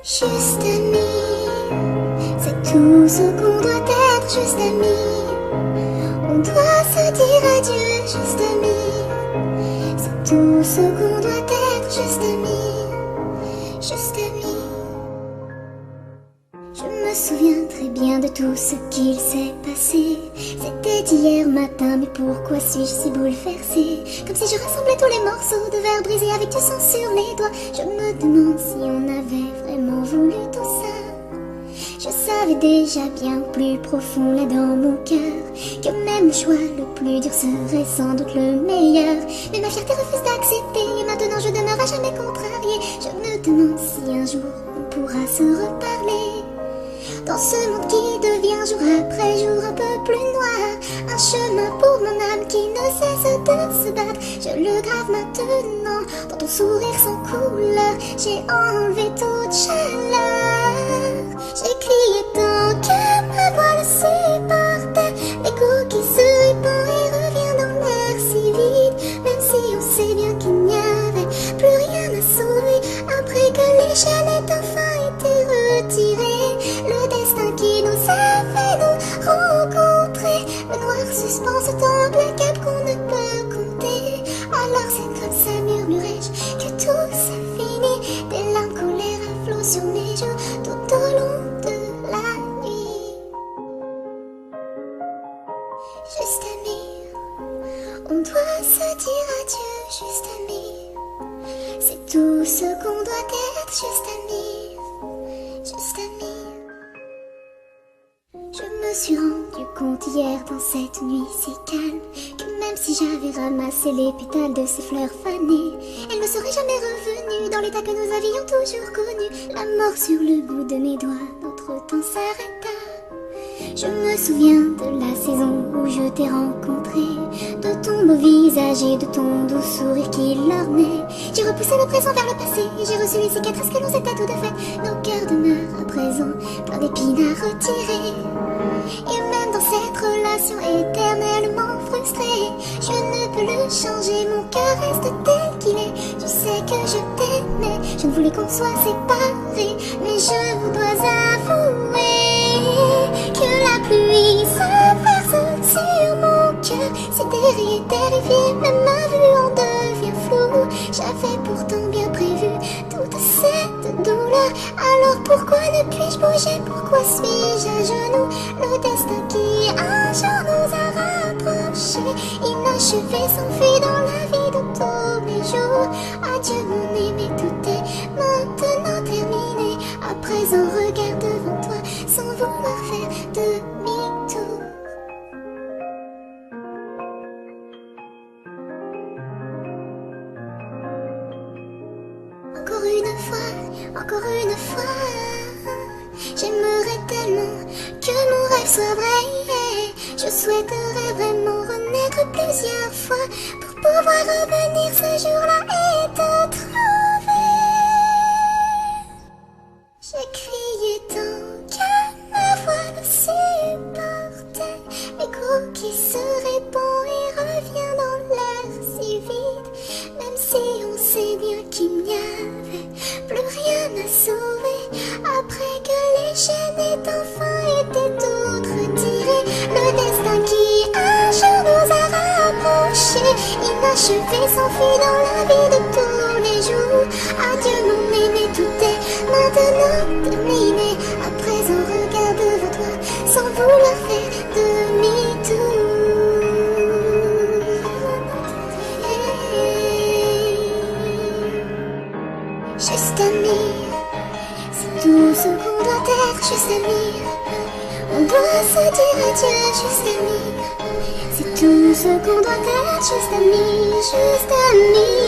Juste amis, c'est tout ce qu'on doit être, juste amis. On doit se dire adieu, juste amis. C'est tout ce qu'on doit être, juste amis. Juste amis. Je me souviens très bien de tout ce qu'il s'est passé. C'était hier matin, mais pourquoi suis-je si bouleversée? Comme si je rassemblais tous les morceaux de verre brisés avec du sang sur les doigts. Je me demande si on avait vraiment voulu tout ça. Je savais déjà bien plus profond là dans mon cœur que même le choix le plus dur serait sans doute le meilleur. Mais ma fierté refuse d'accepter et maintenant je demeure à jamais contrariée. Je me demande si un jour on pourra se reparler. Dans ce monde qui devient jour après jour un peu plus noir, un chemin pour mon âme qui ne cesse de se battre. Je le grave maintenant dans ton sourire sans couleur. J'ai enlevé toute chaleur. J'ai crié tant que ma voix le supportait. L'écho qui se répand et revient dans l'air si vite. Même si on sait bien qu'il n'y avait plus rien à sauver après que l'échelle ait enfin été retirée. Le destin qui nous a fait nous rencontrer. Le noir suspense tant implacable qu'on ne peut compter. Alors c'est comme ça, murmurais-je, que tout s'infinit. Des larmes coulèrent à flot sur mes joues tout au long de la nuit. Juste amis, on doit se dire adieu, juste amis. C'est tout ce qu'on doit être, juste amis. Juste amis. Je me suis rendu compte hier dans cette nuit si calme que même si j'avais ramassé les pétales de ces fleurs fanées, elles ne seraient jamais revenues dans l'état que nous avions toujours connu. La mort sur le bout de mes doigts, notre temps s'arrêta. Je me souviens de la saison où je t'ai rencontré, de ton beau visage et de ton doux sourire qui l'ornait. J'ai repoussé le présent vers le passé et j'ai reçu les cicatrices que nous étaient toutes faites. Nos cœurs demeurent à présent plein d'épines à retirer. Et même dans cette relation éternellement frustrée, je ne peux le changer, mon cœur reste tel qu'il est. Tu sais que je t'aimais, je ne voulais qu'on soit séparés, mais je vous dois avouer que la pluie s'averse sur mon cœur. C'est terrifié, même ma vue en devient floue. J'avais pourtant bien prévu toute cette douleur. Alors pourquoi ne puis-je bouger? Pourquoi suis-je à genoux? Le destin qui un jour nous a rapprochés, inachevé, s'enfuit dans la vie de tous les jours. Adieu mon aimé, tout est maintenant terminé. À présent regarde devant toi sans vouloir faire demi-tour. Encore une fois, j'aimerais tellement que mon rêve soit vrai. Je souhaiterais vraiment renaître plusieurs fois pour pouvoir revenir ce jour-là et te trouver. J'ai crié tant que ma voix le supportait. L'écho qui se répand et revient dans l'air si vite. Même si on sait bien qu'il n'y avait plus rien à sauver après que les chaînes aient enfin été toutes retirées. Le destin qui un jour nous a rapprochés, inachevé, s'enfuit dans la vie de tous les jours. Adieu mon aimé, tout est maintenant terminé. À présent regarde devant toi sans vouloir faire demi-tour. Juste amis, c'est tout ce qu'on doit être, juste amis. On doit se dire adieu, juste amis. C'est tout ce qu'on doit être, juste amis, juste amis.